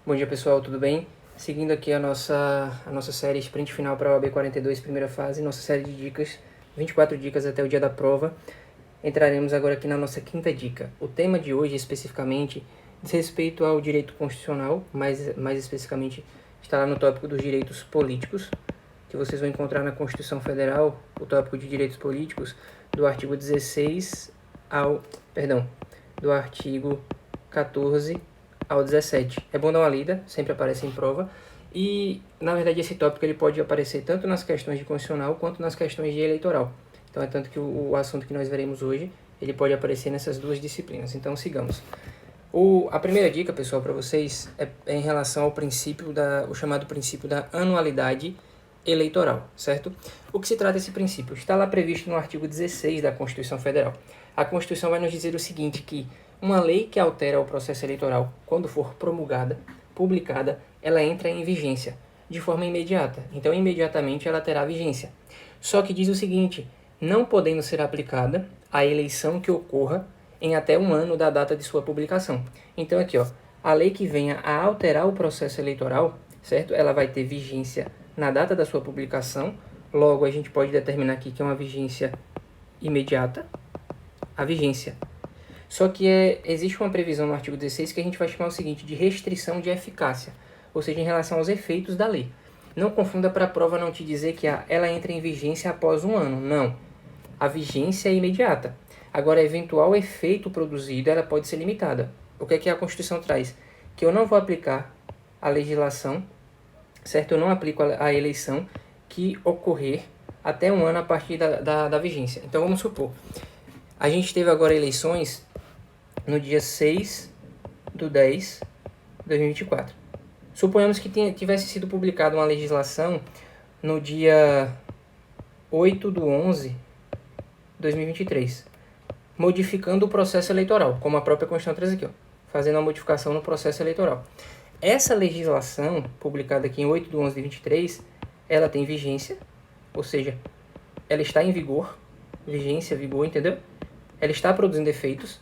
Bom dia pessoal, tudo bem? Seguindo aqui a nossa série Sprint Final para a OAB 42, primeira fase, nossa série de dicas, 24 dicas até o dia da prova. Entraremos agora aqui na nossa quinta dica. O tema de hoje, especificamente, diz respeito ao direito constitucional, mais especificamente está lá no tópico dos direitos políticos, que vocês vão encontrar na Constituição Federal, o tópico de direitos políticos, do artigo 16 do artigo 14 ao 17. É bom dar uma lida, sempre aparece em prova. E, na verdade, esse tópico ele pode aparecer tanto nas questões de constitucional quanto nas questões de eleitoral. Então, é tanto que o assunto que nós veremos hoje, ele pode aparecer nessas duas disciplinas. Então, sigamos. A primeira dica, pessoal, para vocês é em relação ao princípio o chamado princípio da anualidade eleitoral, certo? O que se trata desse princípio? Está lá previsto no artigo 16 da Constituição Federal. A Constituição vai nos dizer o seguinte, que uma lei que altera o processo eleitoral, quando for promulgada, publicada, ela entra em vigência de forma imediata. Então, imediatamente ela terá vigência. Só que diz o seguinte, não podendo ser aplicada a eleição que ocorra em até um ano da data de sua publicação. Então, aqui, a lei que venha a alterar o processo eleitoral, certo? Ela vai ter vigência na data da sua publicação. Logo, a gente pode determinar aqui que é uma vigência imediata. A vigência. Só que existe uma previsão no artigo 16 que a gente vai chamar o seguinte, de restrição de eficácia, ou seja, em relação aos efeitos da lei. Não confunda para a prova não te dizer que ela entra em vigência após um ano. Não. A vigência é imediata. Agora, eventual efeito produzido, ela pode ser limitada. O que é que a Constituição traz? Que eu não vou aplicar a legislação, certo? Eu não aplico a eleição que ocorrer até um ano a partir da vigência. Então, vamos supor, a gente teve agora eleições no dia 6/10/2024. Suponhamos que tivesse sido publicada uma legislação no dia 8/11/2023, modificando o processo eleitoral, como a própria Constituição traz aqui, fazendo uma modificação no processo eleitoral. Essa legislação, publicada aqui em 8/11/23, ela tem vigência, ou seja, ela está em vigor, vigor, entendeu? Ela está produzindo efeitos,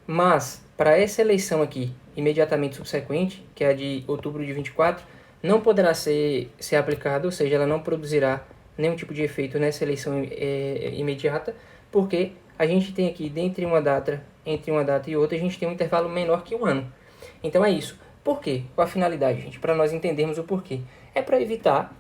mas para essa eleição aqui, imediatamente subsequente, que é a de outubro de 24, não poderá ser aplicada, ou seja, ela não produzirá nenhum tipo de efeito nessa eleição imediata, porque a gente tem aqui, entre uma data e outra, a gente tem um intervalo menor que um ano. Então é isso. Por quê? Qual a finalidade, gente? Para nós entendermos o porquê. É para evitar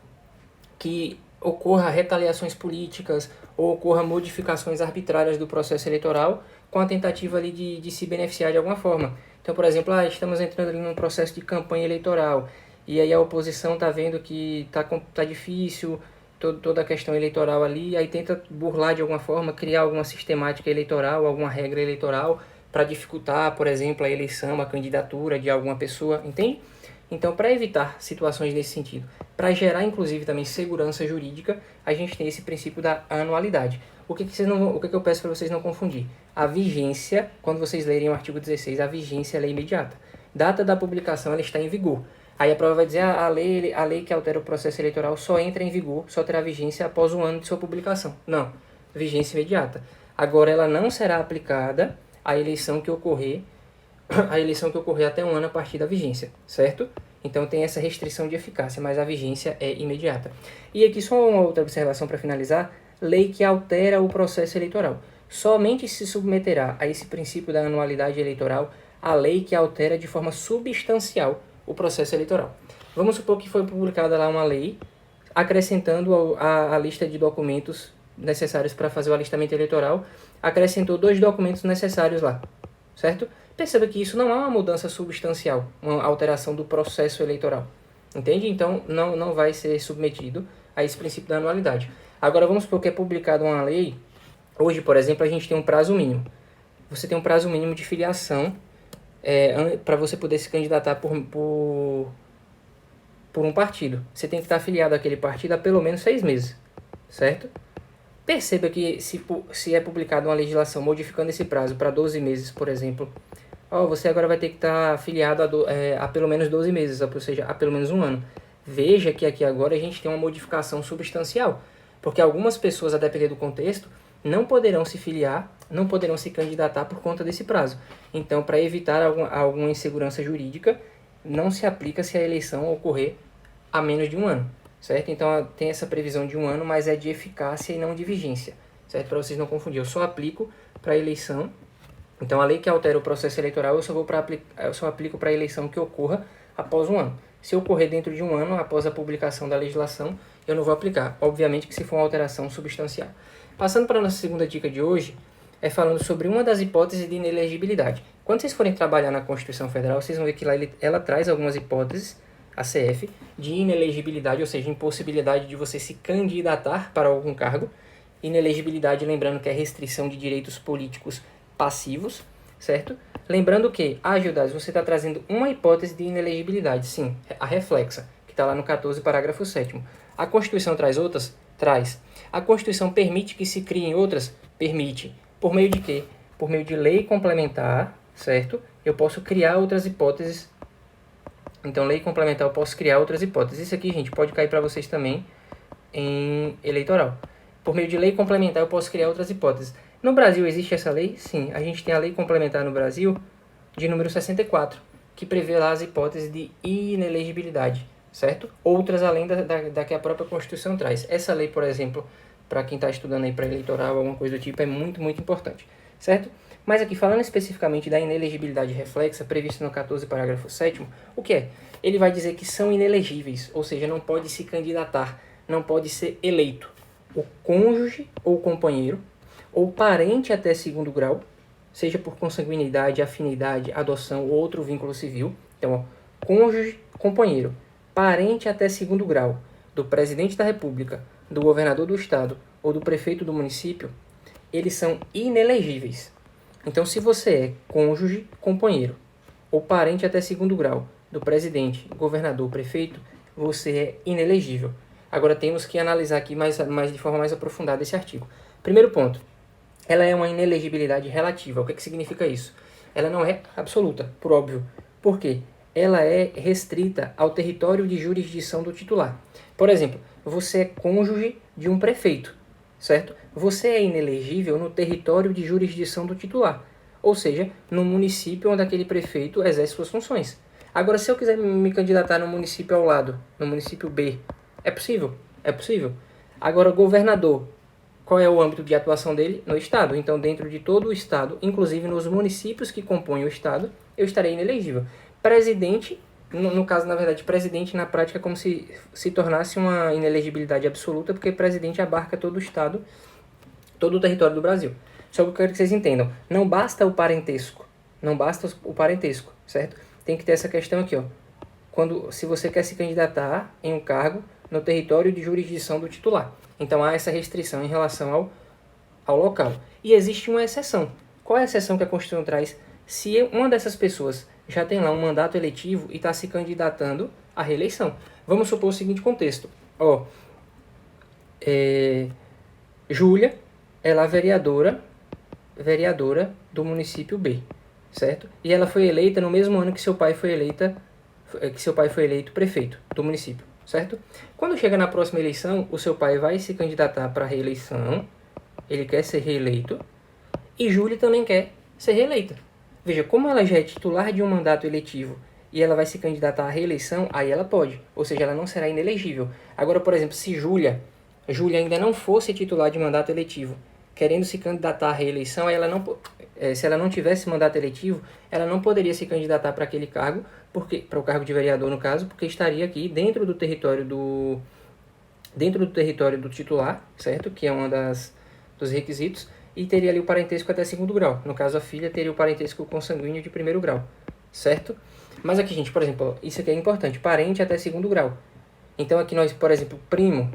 que ocorra retaliações políticas ou ocorra modificações arbitrárias do processo eleitoral com a tentativa ali de se beneficiar de alguma forma. Então, por exemplo, estamos entrando ali num processo de campanha eleitoral e aí a oposição está vendo que tá difícil toda a questão eleitoral ali, aí tenta burlar de alguma forma, criar alguma sistemática eleitoral, alguma regra eleitoral para dificultar, por exemplo, a eleição, a candidatura de alguma pessoa, entende? Então, para evitar situações nesse sentido, para gerar inclusive também segurança jurídica, a gente tem esse princípio da anualidade. O que eu peço para vocês não confundir? A vigência, quando vocês lerem o artigo 16, a vigência ela é imediata. Data da publicação ela está em vigor. Aí a prova vai dizer a lei que altera o processo eleitoral só entra em vigor, só terá vigência após um ano de sua publicação. Não, vigência imediata. Agora ela não será aplicada à eleição que ocorrer até um ano a partir da vigência, certo? Então tem essa restrição de eficácia, mas a vigência é imediata. E aqui só uma outra observação para finalizar, lei que altera o processo eleitoral. Somente se submeterá a esse princípio da anualidade eleitoral a lei que altera de forma substancial o processo eleitoral. Vamos supor que foi publicada lá uma lei acrescentando a lista de documentos necessários para fazer o alistamento eleitoral, acrescentou 2 documentos necessários lá, certo? Perceba que isso não é uma mudança substancial, uma alteração do processo eleitoral, entende? Então, não vai ser submetido a esse princípio da anualidade. Agora, vamos supor que é publicada uma lei, hoje, por exemplo, a gente tem um prazo mínimo. Você tem um prazo mínimo de filiação para você poder se candidatar por um partido. Você tem que estar afiliado àquele partido há pelo menos 6 meses, certo? Perceba que se é publicada uma legislação modificando esse prazo para 12 meses, por exemplo, você agora vai ter que estar afiliado a pelo menos 12 meses, ou seja, a pelo menos um ano. Veja que aqui agora a gente tem uma modificação substancial, porque algumas pessoas, a depender do contexto, não poderão se filiar, não poderão se candidatar por conta desse prazo. Então, para evitar alguma insegurança jurídica, não se aplica se a eleição ocorrer há menos de um ano, certo? Então tem essa previsão de um ano, mas é de eficácia e não de vigência, certo? Para vocês não confundirem, eu só aplico para a eleição. Então a lei que altera o processo eleitoral eu só aplico para a eleição que ocorra após um ano. Se ocorrer dentro de um ano, após a publicação da legislação, eu não vou aplicar. Obviamente que se for uma alteração substancial. Passando para a nossa segunda dica de hoje, é falando sobre uma das hipóteses de inelegibilidade. Quando vocês forem trabalhar na Constituição Federal, vocês vão ver que lá ela traz algumas hipóteses, a CF, de inelegibilidade, ou seja, impossibilidade de você se candidatar para algum cargo. Inelegibilidade, lembrando que é restrição de direitos políticos passivos, certo? Lembrando que, Gildas, você está trazendo uma hipótese de inelegibilidade, sim, a reflexa, que está lá no 14, parágrafo 7º. A Constituição traz outras? Traz. A Constituição permite que se criem outras? Permite. Por meio de quê? Por meio de lei complementar, certo? Eu posso criar outras hipóteses. Então, lei complementar, eu posso criar outras hipóteses. Isso aqui, gente, pode cair para vocês também em eleitoral. Por meio de lei complementar, eu posso criar outras hipóteses. No Brasil existe essa lei? Sim. A gente tem a lei complementar no Brasil de número 64, que prevê lá as hipóteses de inelegibilidade, certo? Outras além da que a própria Constituição traz. Essa lei, por exemplo, para quem está estudando aí para eleitoral, alguma coisa do tipo, é muito, muito importante, certo? Mas aqui, falando especificamente da inelegibilidade reflexa, prevista no 14, parágrafo 7º, o que é? Ele vai dizer que são inelegíveis, ou seja, não pode se candidatar, não pode ser eleito o cônjuge ou companheiro, ou parente até segundo grau, seja por consanguinidade, afinidade, adoção ou outro vínculo civil. Então, ó, cônjuge, companheiro, parente até segundo grau do presidente da República, do governador do estado ou do prefeito do município, eles são inelegíveis. Então, se você é cônjuge, companheiro ou parente até segundo grau do presidente, governador, prefeito, você é inelegível. Agora temos que analisar aqui de forma mais aprofundada esse artigo. Primeiro ponto, ela é uma inelegibilidade relativa. O que significa isso? Ela não é absoluta, por óbvio. Por quê? Ela é restrita ao território de jurisdição do titular. Por exemplo, você é cônjuge de um prefeito, certo? Você é inelegível no território de jurisdição do titular, ou seja, no município onde aquele prefeito exerce suas funções. Agora, se eu quiser me candidatar no município ao lado, no município B, é possível? É possível. Agora, governador, qual é o âmbito de atuação dele? No estado. Então, dentro de todo o estado, inclusive nos municípios que compõem o estado, eu estarei inelegível. Presidente, no caso, na verdade, presidente na prática é como se tornasse uma inelegibilidade absoluta, porque presidente abarca todo o estado, todo o território do Brasil. Só que eu quero que vocês entendam, não basta o parentesco, certo? Tem que ter essa questão aqui, ó. Se você quer se candidatar em um cargo no território de jurisdição do titular. Então há essa restrição em relação ao local. E existe uma exceção. Qual é a exceção que a Constituição traz? Se uma dessas pessoas já tem lá um mandato eletivo e está se candidatando à reeleição. Vamos supor o seguinte contexto. Júlia, ela é vereadora do município B, certo? E ela foi eleita no mesmo ano que seu pai foi eleito prefeito do município, certo? Quando chega na próxima eleição, o seu pai vai se candidatar para a reeleição, ele quer ser reeleito, e Júlia também quer ser reeleita. Veja, como ela já é titular de um mandato eletivo e ela vai se candidatar à reeleição, aí ela pode, ou seja, ela não será inelegível. Agora, por exemplo, se Júlia ainda não fosse titular de mandato eletivo, querendo se candidatar à reeleição, se ela não tivesse mandato eletivo, ela não poderia se candidatar para aquele cargo, para o cargo de vereador no caso, porque estaria aqui dentro do território do titular, certo? Que é um dos requisitos, e teria ali o parentesco até segundo grau. No caso, a filha teria o parentesco consanguíneo de primeiro grau, certo? Mas aqui, gente, por exemplo, isso aqui é importante, parente até segundo grau. Então aqui nós, por exemplo, primo,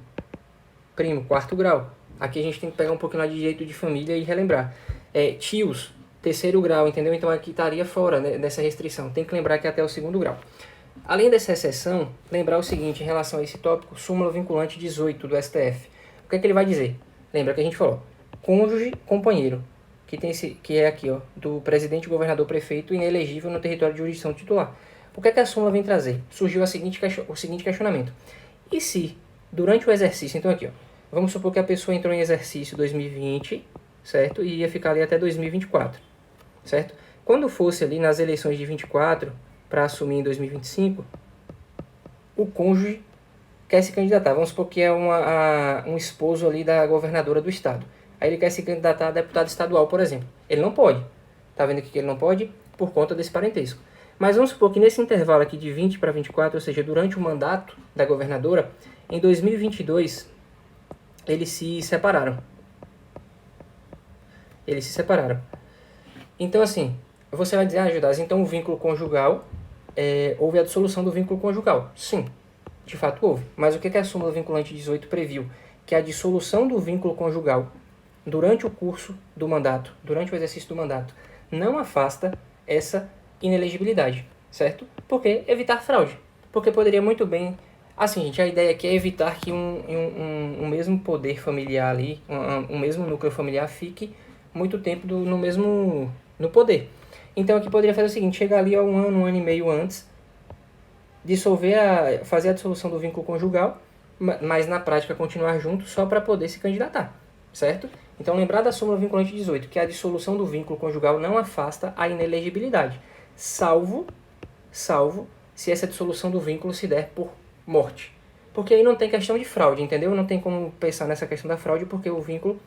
quarto grau. Aqui a gente tem que pegar um pouquinho lá de direito de família e relembrar. Tios, terceiro grau, entendeu? Então aqui estaria fora, né, dessa restrição. Tem que lembrar que é até o segundo grau. Além dessa exceção, lembrar o seguinte em relação a esse tópico, súmula vinculante 18 do STF. O que é que ele vai dizer? Lembra que a gente falou, cônjuge, companheiro, que é aqui, ó, do presidente, governador, prefeito, inelegível no território de jurisdição titular. O que é que a súmula vem trazer? Surgiu o seguinte questionamento. E se, durante o exercício, então aqui, ó, vamos supor que a pessoa entrou em exercício 2020, certo? E ia ficar ali até 2024, certo? Quando fosse ali nas eleições de 24, para assumir em 2025, o cônjuge quer se candidatar. Vamos supor que é um esposo ali da governadora do estado. Aí ele quer se candidatar a deputado estadual, por exemplo. Ele não pode. Tá vendo aqui que ele não pode? Por conta desse parentesco. Mas vamos supor que nesse intervalo aqui de 20 para 24, ou seja, durante o mandato da governadora, em 2022, eles se separaram. Então, assim, você vai dizer, Judas, então o vínculo conjugal, houve a dissolução do vínculo conjugal. Sim, de fato houve. Mas o que a súmula vinculante 18 previu? Que a dissolução do vínculo conjugal durante o curso do mandato, durante o exercício do mandato, não afasta essa inelegibilidade, certo? Por que evitar fraude? Porque poderia muito bem... Assim, gente, a ideia aqui é evitar que um mesmo poder familiar ali, um mesmo núcleo familiar fique muito tempo no poder. Então aqui poderia fazer o seguinte, chegar ali a um ano e meio antes, fazer a dissolução do vínculo conjugal, mas na prática continuar junto só para poder se candidatar, certo? Então lembrar da súmula vinculante 18, que a dissolução do vínculo conjugal não afasta a inelegibilidade, salvo se essa dissolução do vínculo se der por morte. Porque aí não tem questão de fraude, entendeu? Não tem como pensar nessa questão da fraude porque o vínculo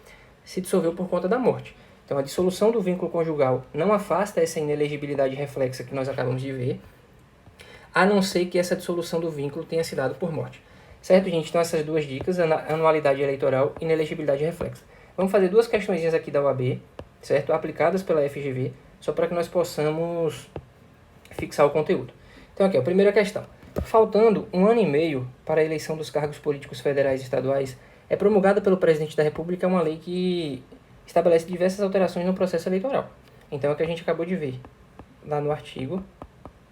se dissolveu por conta da morte. Então a dissolução do vínculo conjugal não afasta essa inelegibilidade reflexa que nós acabamos de ver, a não ser que essa dissolução do vínculo tenha se dado por morte. Certo, gente? Então essas duas dicas, anualidade eleitoral e inelegibilidade reflexa. Vamos fazer duas questõezinhas aqui da UAB, certo? Aplicadas pela FGV, só para que nós possamos fixar o conteúdo. Então aqui, a primeira questão. Faltando 1 ano e meio para a eleição dos cargos políticos federais e estaduais, é promulgada pelo Presidente da República uma lei que estabelece diversas alterações no processo eleitoral. Então é o que a gente acabou de ver lá no artigo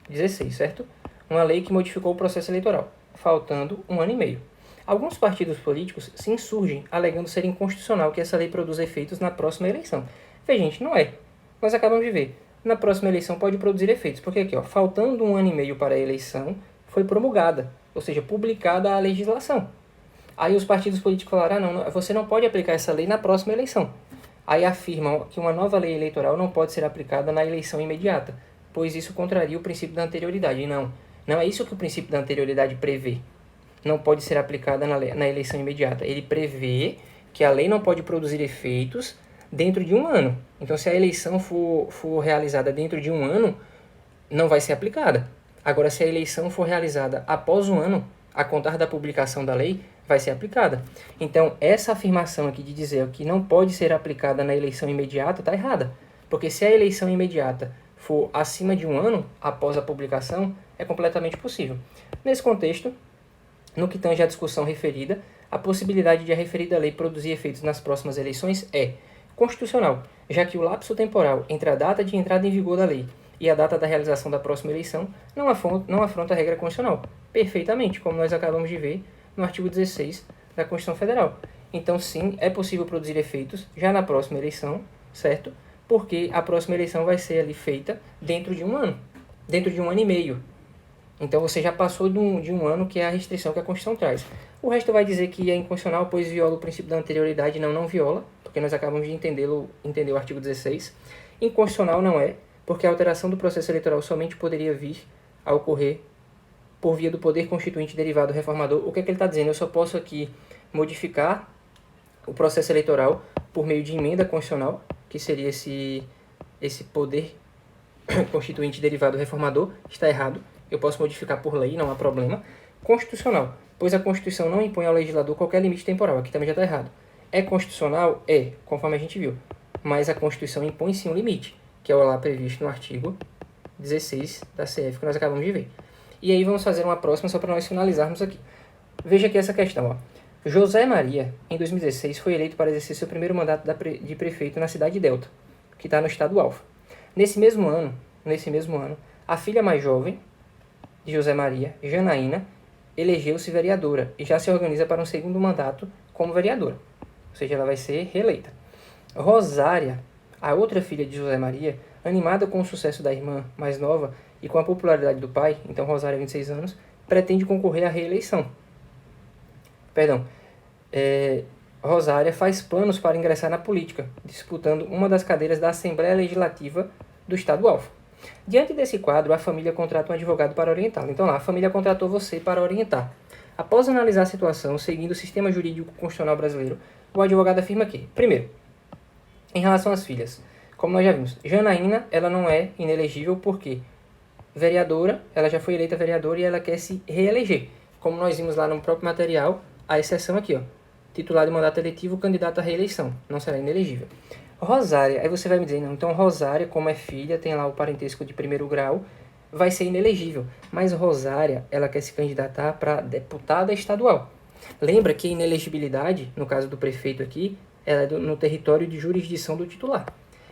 16, certo? Uma lei que modificou o processo eleitoral, faltando 1 ano e meio. Alguns partidos políticos se insurgem alegando ser inconstitucional que essa lei produza efeitos na próxima eleição. Veja, gente, não é. Nós acabamos de ver. Na próxima eleição pode produzir efeitos, porque aqui, faltando 1 ano e meio para a eleição, foi promulgada, ou seja, publicada a legislação. Aí os partidos políticos falaram, não, você não pode aplicar essa lei na próxima eleição. Aí afirmam que uma nova lei eleitoral não pode ser aplicada na eleição imediata, pois isso contraria o princípio da anterioridade. E não é isso que o princípio da anterioridade prevê. Não pode ser aplicada na eleição imediata. Ele prevê que a lei não pode produzir efeitos dentro de 1 ano. Então, se a eleição for realizada dentro de 1 ano, não vai ser aplicada. Agora, se a eleição for realizada após 1 ano, a contar da publicação da lei, vai ser aplicada. Então, essa afirmação aqui de dizer que não pode ser aplicada na eleição imediata está errada. Porque se a eleição imediata for acima de 1 ano, após a publicação, é completamente possível. Nesse contexto, no que tange à discussão referida, a possibilidade de a referida lei produzir efeitos nas próximas eleições é constitucional, já que o lapso temporal entre a data de entrada em vigor da lei e a data da realização da próxima eleição não afronta a regra constitucional, perfeitamente, como nós acabamos de ver no artigo 16 da Constituição Federal. Então, sim, é possível produzir efeitos já na próxima eleição, certo? Porque a próxima eleição vai ser ali feita dentro de 1 ano, dentro de 1 ano e meio. Então, você já passou de um ano, que é a restrição que a Constituição traz. O resto vai dizer que é inconstitucional, pois viola o princípio da anterioridade. Não viola, porque nós acabamos de entender o artigo 16. Inconstitucional não é, porque a alteração do processo eleitoral somente poderia vir a ocorrer por via do poder constituinte derivado reformador. O que é que ele está dizendo? Eu só posso aqui modificar o processo eleitoral por meio de emenda constitucional, que seria esse poder constituinte derivado reformador. Está errado. Eu posso modificar por lei, não há problema. Constitucional, pois a Constituição não impõe ao legislador qualquer limite temporal. Aqui também já está errado. É constitucional? É, conforme a gente viu. Mas a Constituição impõe sim um limite, que é o lá previsto no artigo 16 da CF, que nós acabamos de ver. E aí vamos fazer uma próxima só para nós finalizarmos aqui. Veja aqui essa questão. José Maria, em 2016, foi eleito para exercer seu primeiro mandato de prefeito na cidade de Delta, que está no estado Alfa. Nesse mesmo ano, a filha mais jovem de José Maria, Janaína, elegeu-se vereadora e já se organiza para um segundo mandato como vereadora. Ou seja, ela vai ser reeleita. Rosária, a outra filha de José Maria, animada com o sucesso da irmã mais nova e com a popularidade do pai, então Rosária, 26 anos, pretende concorrer à reeleição. Rosária faz planos para ingressar na política, disputando uma das cadeiras da Assembleia Legislativa do Estado Alfa. Diante desse quadro, a família contrata um advogado para orientá-lo. Então lá, a família contratou você para orientar. Após analisar a situação, seguindo o sistema jurídico constitucional brasileiro, o advogado afirma que, primeiro, em relação às filhas, como nós já vimos, Janaína, ela não é inelegível porque vereadora, ela já foi eleita vereadora e ela quer se reeleger. Como nós vimos lá no próprio material, a exceção aqui, ó, titular de mandato eletivo, candidato à reeleição, não será inelegível. Rosária, aí você vai me dizer, não, então Rosária, como é filha, tem lá o parentesco de primeiro grau, vai ser inelegível. Mas Rosária, ela quer se candidatar para deputada estadual. Lembra que a inelegibilidade, no caso do prefeito aqui, ela é no território de jurisdição do titular.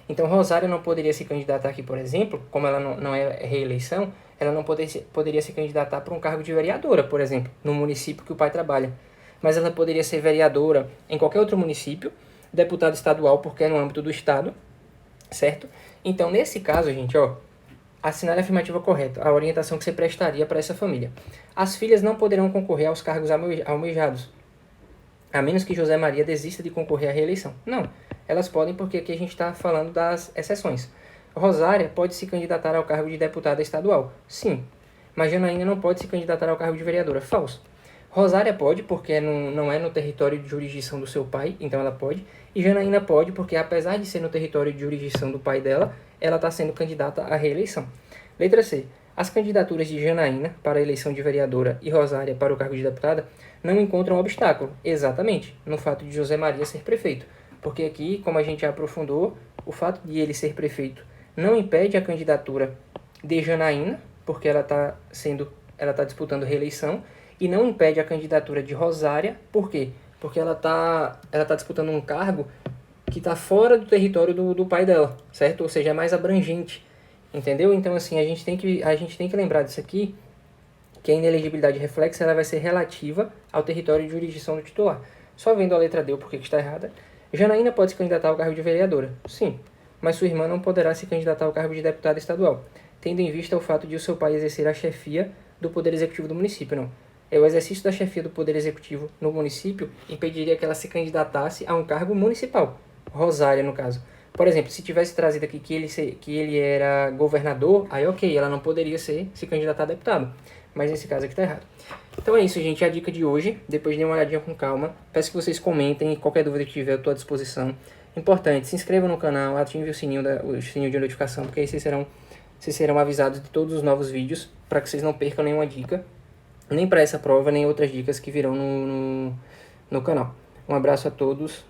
Então Rosária não poderia se candidatar aqui, por exemplo, como ela não é reeleição, ela não poderia se candidatar para um cargo de vereadora, por exemplo, no município que o pai trabalha. Mas ela poderia ser vereadora em qualquer outro município, deputada estadual porque é no âmbito do estado, certo? Então, nesse caso, gente, ó, assinar a afirmativa correta, a orientação que você prestaria para essa família. As filhas não poderão concorrer aos cargos almejados, a menos que José Maria desista de concorrer à reeleição. Não, elas podem porque aqui a gente está falando das exceções. Rosária pode se candidatar ao cargo de deputada estadual. Sim, mas Janaína não pode se candidatar ao cargo de vereadora. Falso. Rosária pode, porque não é no território de jurisdição do seu pai, então ela pode. E Janaína pode, porque apesar de ser no território de jurisdição do pai dela, ela está sendo candidata à reeleição. Letra C. As candidaturas de Janaína para a eleição de vereadora e Rosária para o cargo de deputada não encontram obstáculo, exatamente, no fato de José Maria ser prefeito. Porque aqui, como a gente já aprofundou, o fato de ele ser prefeito não impede a candidatura de Janaína, porque ela está disputando reeleição, e não impede a candidatura de Rosária, por quê? Porque ela tá disputando um cargo que está fora do território do pai dela, certo? Ou seja, é mais abrangente, entendeu? Então, assim, a gente tem que lembrar disso aqui, que a inelegibilidade reflexa ela vai ser relativa ao território de jurisdição do titular. Só vendo a letra D, porque está errada. Janaína pode se candidatar ao cargo de vereadora, sim, mas sua irmã não poderá se candidatar ao cargo de deputada estadual, tendo em vista o fato de o seu pai exercer a chefia do Poder Executivo do município, não. O exercício da chefia do Poder Executivo no município impediria que ela se candidatasse a um cargo municipal. Rosária, no caso. Por exemplo, se tivesse trazido aqui que ele era governador, aí ok, ela não poderia se candidatar a deputado. Mas nesse caso aqui tá errado. Então é isso, gente. É a dica de hoje. Depois dê uma olhadinha com calma. Peço que vocês comentem. Qualquer dúvida que tiver, eu estou à disposição. Importante, se inscreva no canal, ative o sininho de notificação, porque aí vocês serão avisados de todos os novos vídeos, para que vocês não percam nenhuma dica. Nem para essa prova, nem outras dicas que virão no canal. Um abraço a todos.